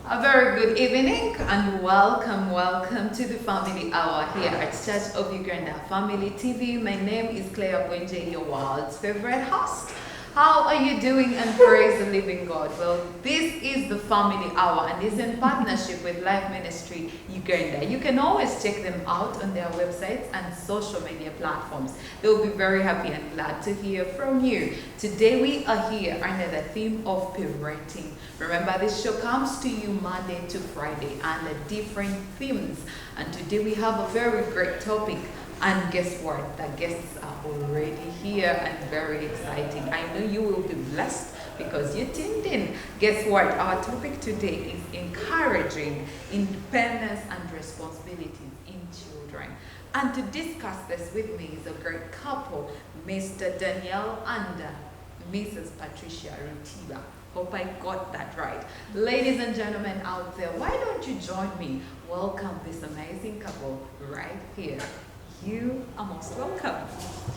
A very good evening and welcome to the Family Hour here at Church of Uganda Family TV. My name is Claire Bwenje, your world's favorite host. How are you doing and praise the living God? Well, this is the Family Hour and is in partnership with Life Ministry Uganda. You can always check them out on their websites and social media platforms. They'll be very happy and glad to hear from you. Today we are here under the theme of parenting. Remember, this show comes to you Monday to Friday under different themes. And today we have a very great topic. And guess what? The guests are already here and very exciting. I know you will be blessed because you tuned in. Guess what? Our topic today is encouraging independence and responsibilities in children. And to discuss this with me is a great couple, Mr. Daniel and Mrs. Patricia Rutiba. Hope I got that right. Ladies and gentlemen out there, why don't you join me? Welcome this amazing couple right here. You are most welcome.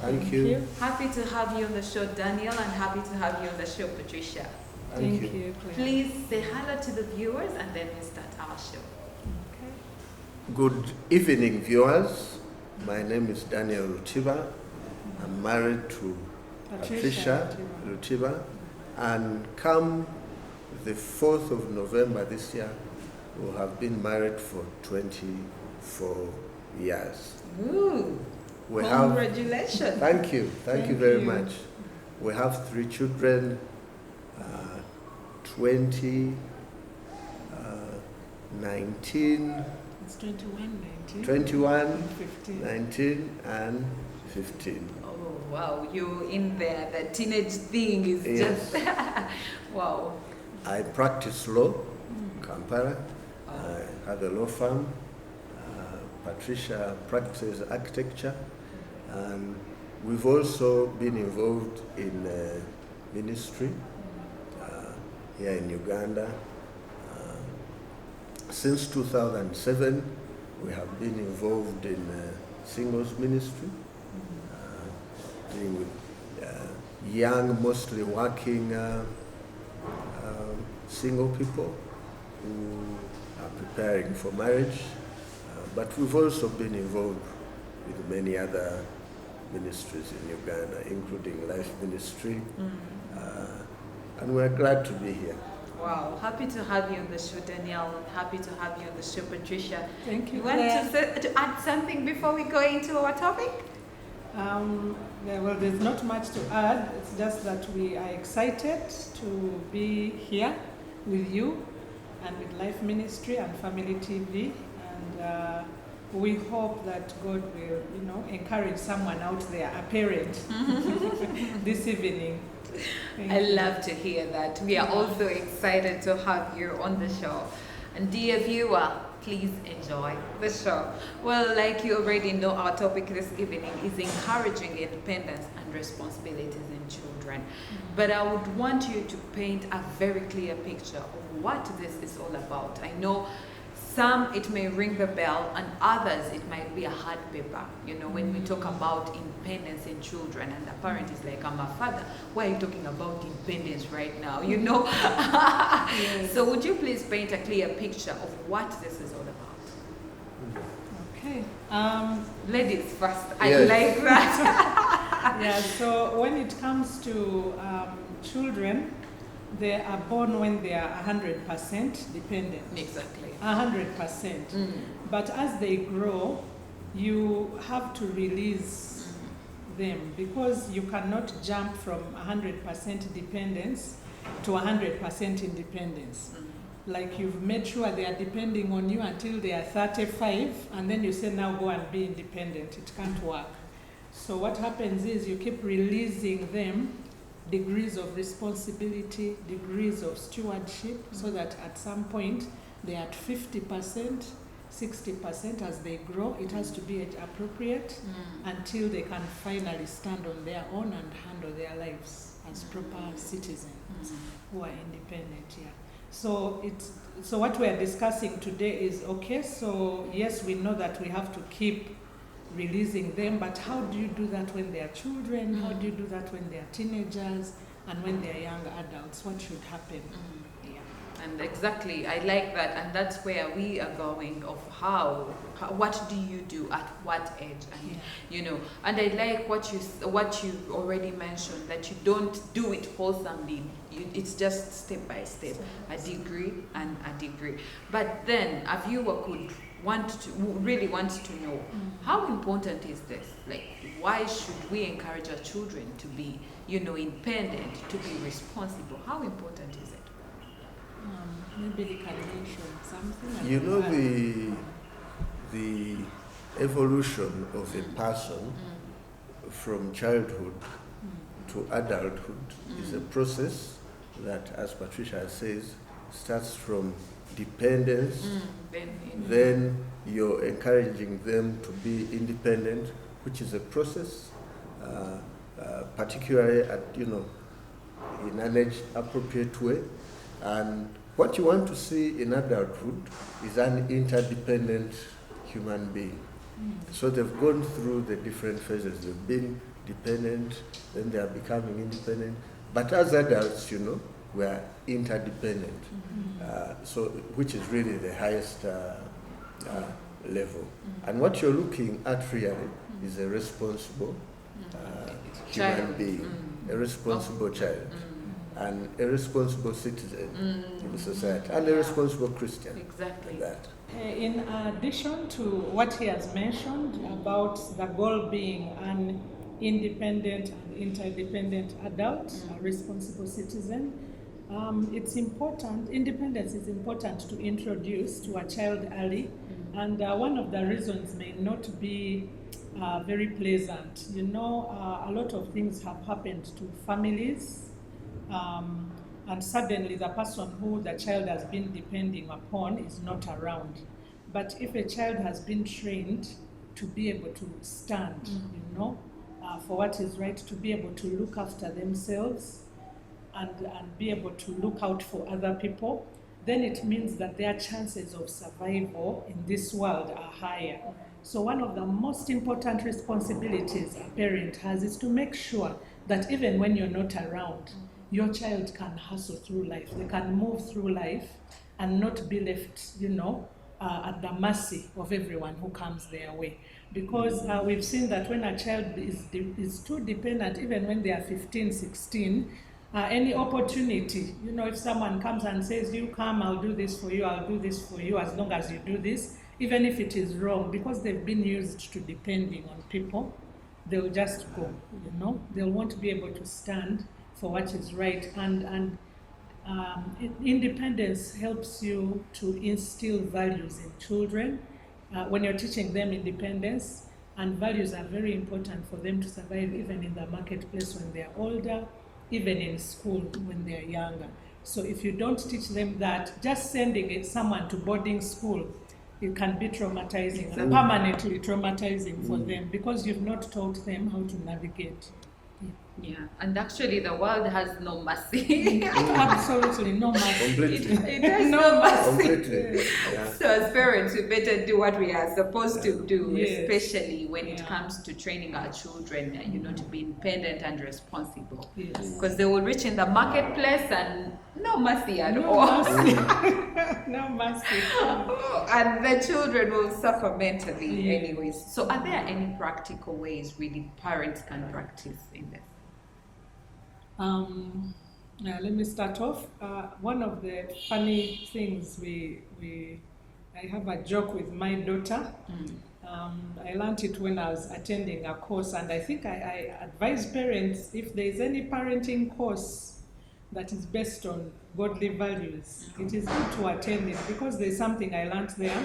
Thank you. Happy to have you on the show, Daniel, and happy to have you on the show, Patricia. Thank you. Please say hello to the viewers and then we start our show. Okay. Good evening, viewers. My name is Daniel Rutiba. I'm married to Patricia Rutiba. And come the 4th of November this year, we'll have been married for 24 years. Ooh, we congratulations. Thank you very much. We have 3 children, 20, 19, it's 21, 21, 15. 19, and 15. Oh, wow, you in there. The teenage thing is Yes. just, wow. I practice law, Kampala. I have a law firm. Patricia practices architecture, and we've also been involved in ministry here in Uganda. Since 2007, we have been involved in singles ministry, dealing with young, mostly working single people who are preparing for marriage. But we've also been involved with many other ministries in Uganda, including Life Ministry, and we're glad to be here. Wow, happy to have you on the show, Daniel, and happy to have you on the show, Patricia. Thank you. You want to add something before we go into our topic? Well, there's not much to add. It's just that we are excited to be here with you and with Life Ministry and Family TV. And we hope that God will, encourage someone out there, a parent, this evening. I love to hear that. We are also excited to have you on the show. And dear viewer, please enjoy the show. Well, like you already know, our topic this evening is encouraging independence and responsibilities in children. But I would want you to paint a very clear picture of what this is all about. I know some it may ring the bell, and others it might be a hard paper. When we talk about independence in children, and the parent is like, I'm a father. Why are you talking about independence right now? Yes. So would you please paint a clear picture of what this is all about? Okay. Ladies first. Yes. I like that. Yeah, so when it comes to children, they are born when they are 100% dependent. Exactly. 100%. But as they grow, you have to release them, because you cannot jump from 100% dependence to 100% independence. Like, you've made sure they are depending on you until they are 35, and then you say, now go and be independent. It can't work. So what happens is you keep releasing them degrees of responsibility, degrees of stewardship, so that at some point they're at 50%, 60% as they grow. It has to be appropriate until they can finally stand on their own and handle their lives as proper citizens who are independent. Yeah. So what we are discussing today is, okay, so yes, we know that we have to keep releasing them, but how do you do that when they are children? How do you do that when they are teenagers? And when they are young adults, what should happen? Yeah. And exactly, I like that, and that's where we are going. Of what do you do at what age, and and I like what you already mentioned, that you don't do it wholesomely. It's just step by step, a degree and a degree. But then a viewer really wants to know, how important is this? Like, why should we encourage our children to be, independent, to be responsible? How important is it? Maybe they can mention something. The evolution of a person from childhood to adulthood is a process that, as Patricia says, starts from dependence. Then you're encouraging them to be independent, which is a process, particularly in an age-appropriate way. And what you want to see in adulthood is an interdependent human being. So they've gone through the different phases. They've been dependent, then they are becoming independent. But as adults, we are interdependent. So which is really the highest level. And what you're looking at really is a responsible human being, a responsible child. And a responsible citizen in society, and a responsible Christian. Exactly. That. In addition to what he has mentioned about the goal being an independent and interdependent adult, a responsible citizen, it's important, independence is important to introduce to a child early, and one of the reasons may not be very pleasant. A lot of things have happened to families, and suddenly the person who the child has been depending upon is not around. But if a child has been trained to be able to stand, for what is right, to be able to look after themselves and be able to look out for other people, then it means that their chances of survival in this world are higher. So one of the most important responsibilities a parent has is to make sure that even when you're not around, your child can hustle through life. They can move through life and not be left, at the mercy of everyone who comes their way. Because we've seen that when a child is too dependent, even when they are 15, 16, any opportunity, if someone comes and says, you come, I'll do this for you, I'll do this for you, as long as you do this, even if it is wrong, because they've been used to depending on people, they'll just go, They won't be able to stand for what is right. And independence helps you to instill values in children. When you're teaching them independence, and values are very important for them to survive even in the marketplace when they're older, even in school when they're younger. So if you don't teach them that, just sending someone to boarding school, it can be traumatizing, permanently traumatizing for them, because you've not taught them how to navigate. Yeah, and actually the world has no mercy. Absolutely no mercy. Completely. It has no mercy. Completely. Yeah. So as parents, we better do what we are supposed to do, Yes. especially when it comes to training our children, to be independent and responsible. Yes. Because they will reach in the marketplace and no mercy at No all. mercy. No mercy. And the children will suffer mentally Yes. anyways. So are there any practical ways really parents can practice in this? Let me start off. One of the funny things I have a joke with my daughter. I learned it when I was attending a course, and I think I advise parents, if there's any parenting course that is based on godly values, it is good to attend it, because there's something I learned there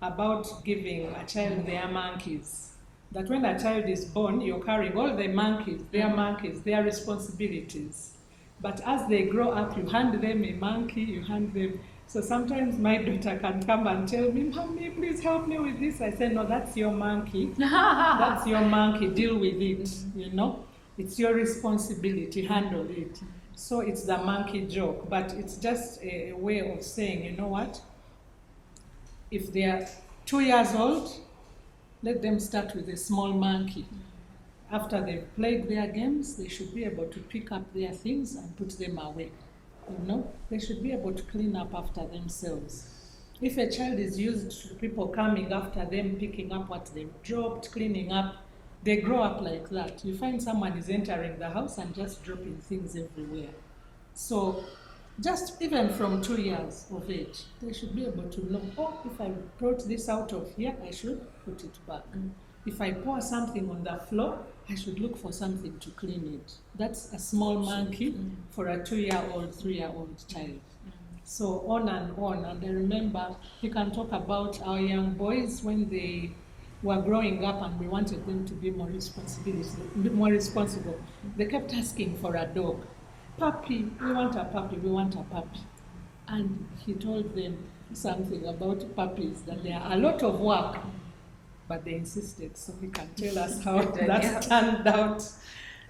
about giving a child their monkeys. That when a child is born, you're carrying all the monkeys, their responsibilities. But as they grow up, you hand them a monkey, So sometimes my daughter can come and tell me, Mommy, please help me with this. I say, no, that's your monkey. That's your monkey, deal with it, It's your responsibility, handle it. So it's the monkey joke, but it's just a way of saying, you know what? If they are 2 years old, let them start with a small monkey. After they've played their games, they should be able to pick up their things and put them away. You know, they should be able to clean up after themselves. If a child is used to people coming after them, picking up what they've dropped, cleaning up, they grow up like that. You find someone is entering the house and just dropping things everywhere. So just even from 2 years of age, they should be able to know, oh, if I brought this out of here, I should put it back. If I pour something on the floor, I should look for something to clean it. That's a small monkey for a 2-year-old, 3-year-old child. So on. And I remember you can talk about our young boys when they were growing up and we wanted them to be more responsible. They kept asking for a dog. Puppy, we want a puppy, we want a puppy. And he told them something about puppies, that they are a lot of work, but they insisted. So he can tell us how that turned out.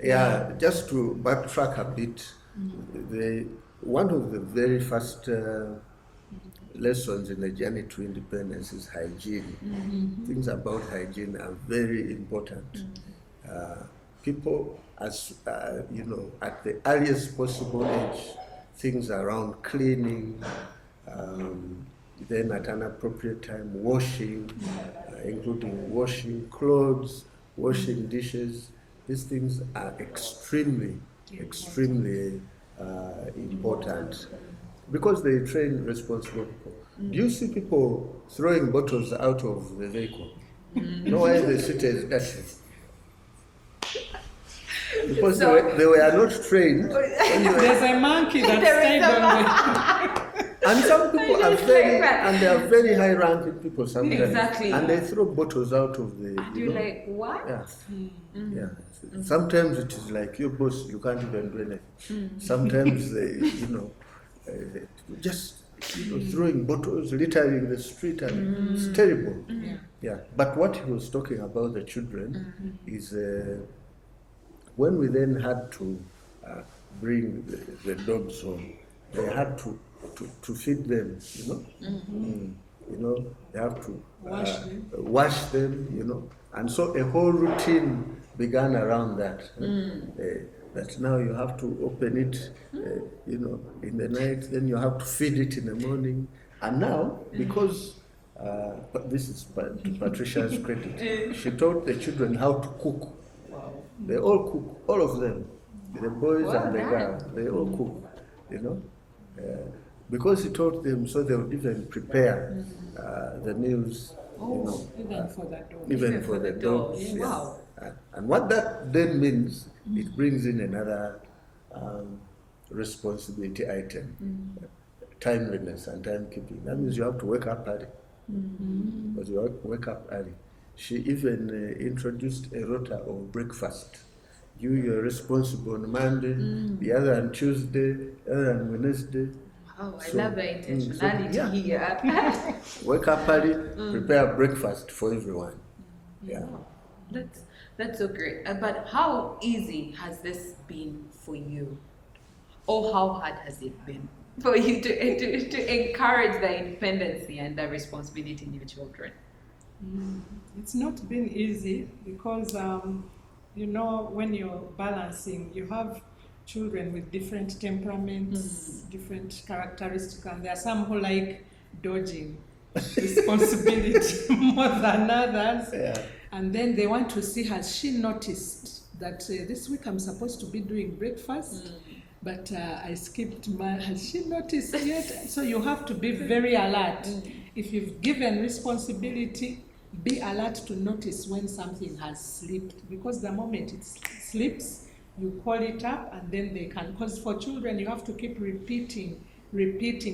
Yeah, just to backtrack a bit, one of the very first lessons in the journey to independence is hygiene. Things about hygiene are very important. People, as you know, at the earliest possible age, things around cleaning, then at an appropriate time washing, including washing clothes, washing dishes. These things are extremely important because they train responsible people. Do you see people throwing bottles out of the vehicle? No way they sit as dirty. Because they were not trained. There's a monkey that stayed on the... And some people are they are very high-ranking people sometimes. Exactly. And they throw bottles out of the... You're like, what? Yeah. Yeah. Sometimes it is like, your boss, you can't even do anything. Sometimes they, just throwing bottles, littering the street, and it's terrible. Yeah. But what he was talking about, the children, is when we then had to bring the dogs home, they had to feed them, they have to wash them, and so a whole routine began around that. That now you have to open it, in the night, then you have to feed it in the morning. And now, because this is to Patricia's credit, she taught the children how to cook. Wow. They all cook, all of them, the boys and the girls, they all cook, because he taught them, so they would even prepare the meals, even for the dogs. Even for the dogs. Yes. Wow. And what that then means, it brings in another responsibility item, timeliness and timekeeping. That means you have to wake up early. Because you wake up early. She even introduced a rota of breakfast. You're responsible on Monday, the other on Tuesday, the other on Wednesday. Oh, I love the intentionality here. Wake up early, prepare breakfast for everyone. Yeah. That's so great. But how easy has this been for you? Or how hard has it been for you to encourage the independency and the responsibility in your children? It's not been easy because, when you're balancing, you have children with different temperaments, different characteristics, and there are some who like dodging responsibility more than others. Yeah. And then they want to see, has she noticed that this week I'm supposed to be doing breakfast, but I skipped has she noticed yet? So you have to be very alert. If you've given responsibility, be alert to notice when something has slipped, because the moment it slips, you call it up, and then they can, because for children you have to keep repeating,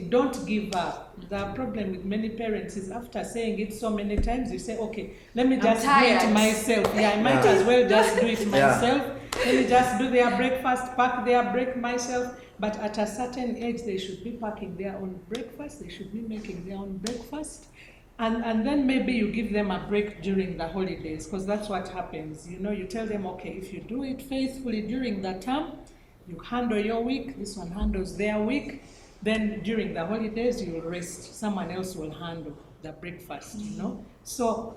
don't give up. The problem with many parents is after saying it so many times, you say, okay, let me just do it myself. Yeah, I might as well just do it myself. Let me just do their breakfast, pack their break myself. But at a certain age, they should be packing their own breakfast, they should be making their own breakfast. And then maybe you give them a break during the holidays, because that's what happens. You tell them, okay, if you do it faithfully during the term, you handle your week, this one handles their week, then during the holidays you'll rest, someone else will handle the breakfast, So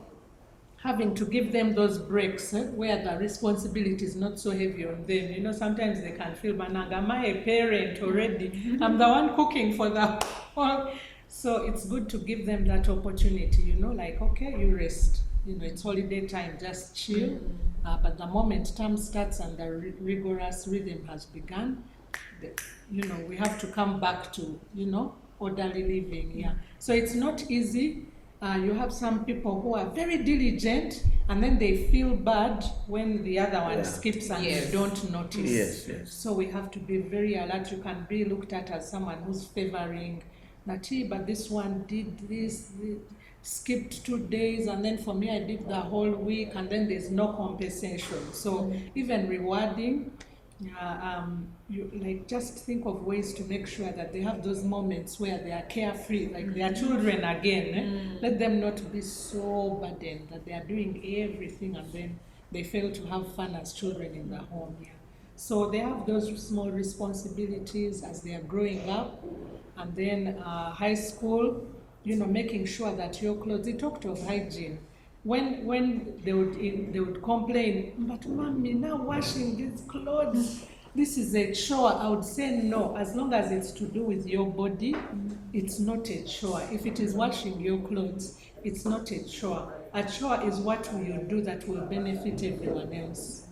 having to give them those breaks where the responsibility is not so heavy on them. You know, sometimes they can feel, Mananga, am I a parent already? I'm the one cooking for the whole. So it's good to give them that opportunity, you know, like, okay, you rest. You know, it's holiday time, just chill. But the moment term starts and the rigorous rhythm has begun, you know, we have to come back to, you know, orderly living. Yeah. So it's not easy. You have some people who are very diligent, and then they feel bad when the other one skips and you don't notice. Yes, yes. So we have to be very alert. You can be looked at as someone who's favoring that, but this one did this, skipped 2 days, and then for me I did the whole week, and then there's no compensation. So even rewarding, you like just think of ways to make sure that they have those moments where they are carefree, like they are children again. Let them not be so burdened that they are doing everything and then they fail to have fun as children in the home. So they have those small responsibilities as they are growing up, and then high school, you know, making sure that your clothes. They talked of hygiene. When they would complain, but mommy, now washing these clothes, this is a chore. I would say no, as long as it's to do with your body, it's not a chore. If it is washing your clothes, it's not a chore. A chore is what will you do that will benefit everyone else.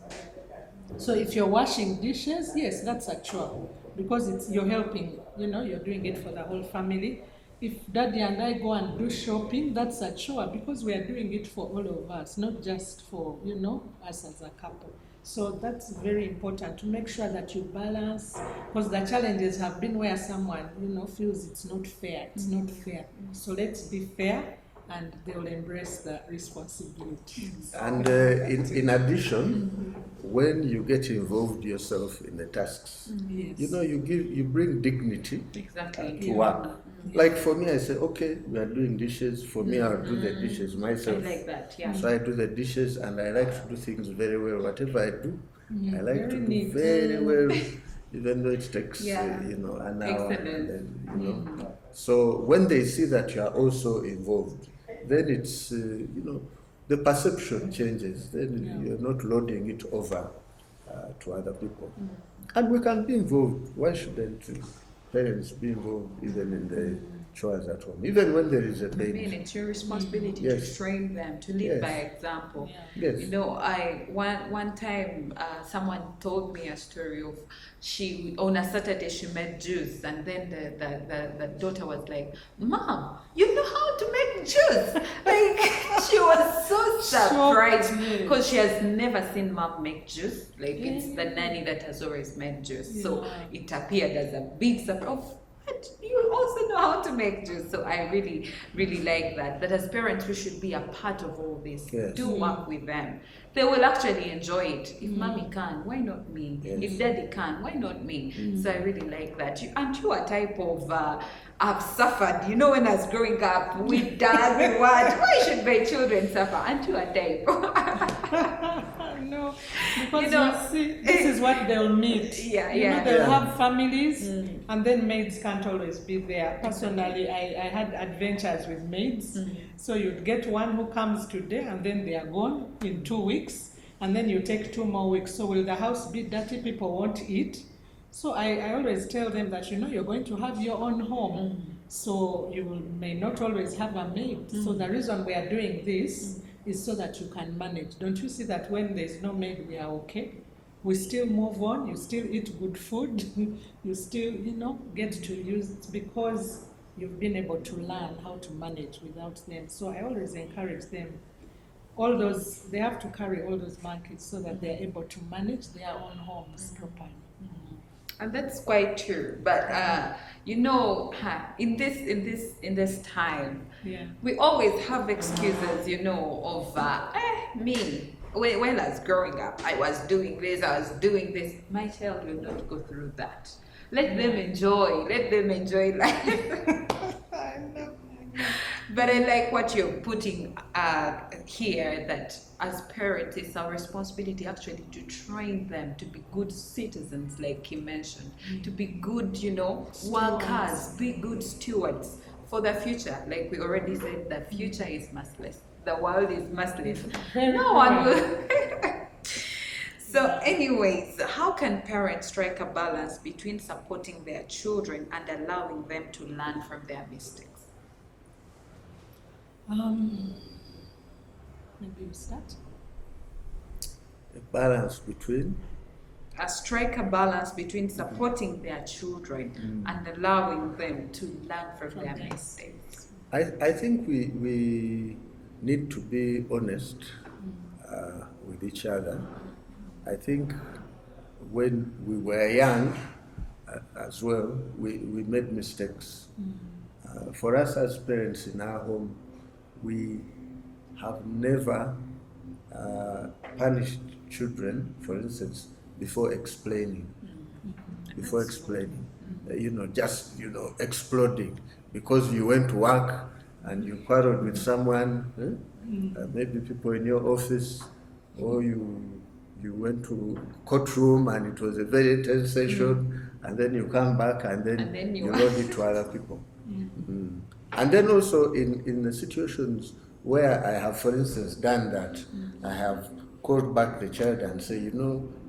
So if you're washing dishes, yes, that's a chore, because you're helping, you know, you're doing it for the whole family. If Daddy and I go and do shopping, that's a chore, because we are doing it for all of us, not just for, you know, us as a couple. So that's very important to make sure that you balance, because the challenges have been where someone, you know, feels it's not fair. It's not fair. So let's be fair, and they will embrace the responsibilities. And in addition, when you get involved yourself in the tasks, you know, you bring dignity to work. Like for me, I say, okay, we are doing dishes. For me, I'll do the dishes myself. I like that, yeah. So I do the dishes, and I like to do things very well. Whatever I do, I like to do very well, even though it takes, you know, an hour. And then, you know. So when they see that you are also involved, then it's, you know, the perception changes. Then you're not loading it over to other people. And we can be involved. Why shouldn't parents be involved even in the chores at home, even when there is a baby? I mean, it's your responsibility to train them, to lead by example. Yes. You know, one time someone told me a story of on a Saturday she made juice, and then the daughter was like, "Mom, you know how to make juice?" Like she was so surprised because she has never seen mom make juice. Like it's the nanny that has always made juice, so it appeared as a big surprise. But you also know how to make juice. So I really, really like that. That as parents, we should be a part of all this. Do work with them. They will actually enjoy it. If mommy can, why not me? If daddy can, why not me? So I really like that. Aren't you a type of, I've suffered, you know, when I was growing up, with dad, with what? Why should my children suffer? Aren't you a type? No, because you know, see, this is what they'll meet. You know, they'll have families, and then maids can't always be there. Personally, I had adventures with maids. So you'd get one who comes today, and then they are gone in 2 weeks, and then you take 2 more weeks. So will the house be dirty? People won't eat. So I always tell them that, you know, you're going to have your own home. So you may not always have a maid. So the reason we are doing this is so that you can manage. Don't you see that when there's no maid, we are okay? We still move on, you still eat good food, you still, you know, get to use it because you've been able to learn how to manage without them. So I always encourage them. They have to carry all those monkeys so that they're able to manage their own homes properly. And that's quite true. But you know, in this time, we always have excuses, you know, of me. When I was growing up, I was doing this, I was doing this. My child will not go through that. Let them enjoy. Let them enjoy life. I know. But I like what you're putting here, that as parents, it's our responsibility actually to train them to be good citizens, like Kim mentioned, to be good, you know, workers, be good stewards for the future. Like we already said, the future is massless. the world is massive. Very No one poor. will. So anyways, how can parents strike a balance between supporting their children and allowing them to learn from their mistakes? Maybe you start. A balance between Strike a balance between supporting their children and allowing them to learn from their mistakes. I think we need to be honest with each other. I think when we were young as well, we made mistakes. For us as parents in our home, we have never punished children, for instance, before explaining. Before explaining, just exploding because you went to work and you quarreled with someone, maybe people in your office, or you went to courtroom and it was a very tense session, and then you come back and then you load it to other people. And then also in the situations where I have, for instance, done that, I have called back the child and say,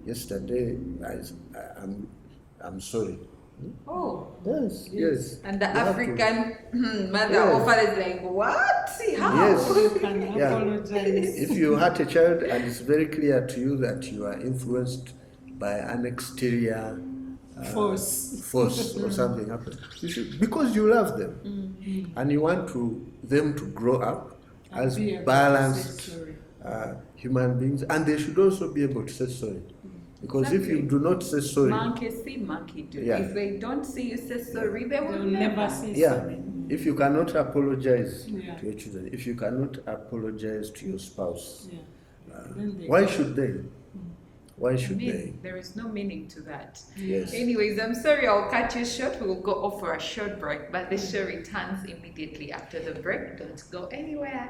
yesterday I'm sorry. Oh. Yes. And the You have to- African mother Yes. or father is like, what? See how? Yes. You can Yeah. apologize. If you hurt a child and it's very clear to you that you are influenced by an exterior Force. or something happened, you should, because you love them and you want them to grow up as Be able to balanced say sorry. human beings, and they should also be able to say sorry. Because if you Exactly. do not say sorry, Monkey see, monkey do. Yeah. If they don't see you say sorry, they will They'll never. never say yeah, sorry. if you cannot apologize Yeah. to your children, if you cannot apologize to your spouse, Yeah. Then they- why should they? Why I should they? mean, there is no meaning to that. Yes. Anyways, I'm sorry, I'll cut you short. We will go off for a short break, but the show returns immediately after the break. Don't go anywhere.